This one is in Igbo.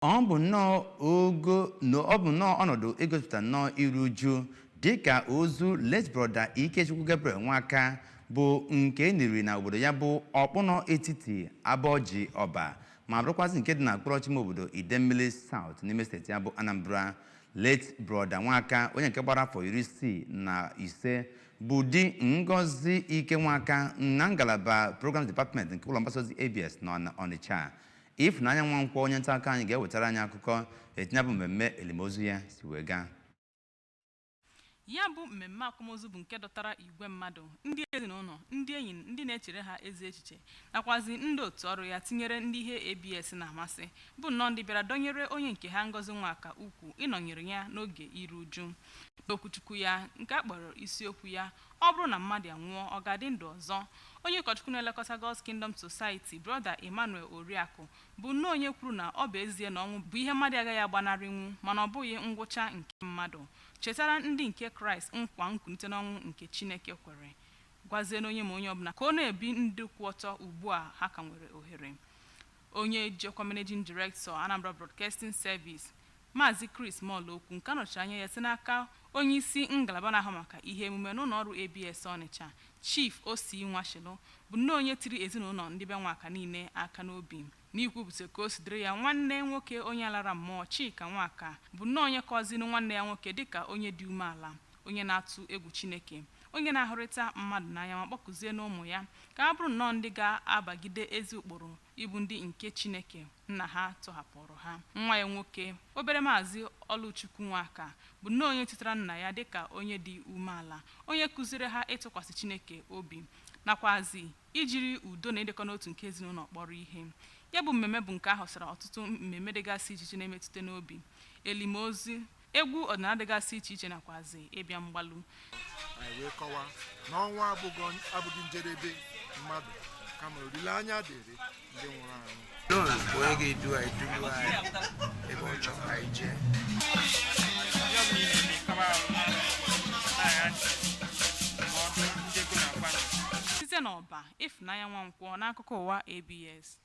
ọ bụ nnọọ ọnọdụ egosipụta nnọọ iru uju dịka ozu late brother Ikechukwu Gabriel Nwaka bụ nke niri na obodo ya bụ Ọkpụnọ etiti Abọji Ọba ma bụrụkwazị nke dị na mkpọrọchịma obodo Idemmili South n'ime steeti ya bụ Anambra. Late brother Nwaka onye nke gbara afọ 65 bụ di Ngozi Ike Nwaka na ngalaba Programs Department nke ụlọ mgbasa ozi ABS na Ọnịcha. Ifunanya Nwankwo onye nta aka anyị ga-ewetara anyị akụkọ etinye bụ mmemme elimozu ya si wee gaa. Ya bụ mmemme akwamozu bụ nke dọtara igwe mmadụ, ndị ezinụlọ, ndị enyi, ndị na-echere ha ezi echiche nakwazi ndị otu ọrụ ya tinyere ndị ihe ABS na-amasị bụ nnọọ ndị bịara dọnyere onye nke ha Ngozi Nwaka ukwu ịnọnyere ya n'oge iru uju. N'okwuchukwu ya nke a kpọrọ isiokwu ya ọ bụrụ na mmadụ anwụọ ọ ga-adị ndụ ọzọ, onye ụkọchukwu na-elekọta God's Kingdom Society brother Emmanuel Oriakụ bụ nnọọ onye kwuru na ọ bụ ezie na ọnwụ bụ ihe mmadụ agaghị agbanarịnwu mana ọ bụghị ngwụcha nke mmadụ, chetara ndị nke Kraịst nkwa nkunite n'ọnwụ nke Chineke kwere, gwazie n'onye ma onye ọbụla ka ọ na-ebi ndụ kwụ ọtọ ugbu a ha ka nwere ohere. Onye jikwa Managing Director Anambra Broadcasting Service Maazị Chris Molokwu nke nọchiri anya ya si n'aka onye isi ngalaba na-ahụ maka ihe emume n'ụlọ ọrụ ABS Ọnịcha Chief Osi Nwashilo bụ nnọọ onye tiri ezinụlọ ndị be Nwaka niile aka n'obi n'ikwupụta ka o sidere ya nwanne nwoke onye alara mmụọ Chika Nwaka bụ nnọọ onye kọziri nwanne ya nwoke dịka onye dị umeala, onye na-atụ egwu Chineke, onye na-ahụrịta mmadụ n'anya ma kpọkụzie n'ụmụ ya ka ha bụrụ nnọọ ndị ga-abagide ezi ụkpụrụ ịbụ ndị nke Chineke nna ha tọhapụrụ ha. Nwa ya nwoke obere Maazị Oluchukwu Nwaka bụ nnọọ onye chetara nna ya dịka onye dị umeala, onye kụziri ha ịtụkwasị Chineke obi nakwazi ijiri udo na ịdịkọ n'otu nke ezinụlọ kpọrọ ihe. Ya bụ mmemme bụ nke ahụ sara ọtụtụ mmemme dịgasị iche iche na-emetụta n'obi, elimozu, egwu ọdịnala dịgasị iche iche nakwazi ịbịa mgbalụ. Anyị wee kọwaa na ọnwa abụghị njedebe mmadụ kama olileanya dịrị ndị nwụrụ anwụ. Onye ga-edu anyị duru anyị ebe ọ chọrọ anyị jee. Site n'Ọba, Ifunanya Nwankwo n'akụkọ ụwa ABS.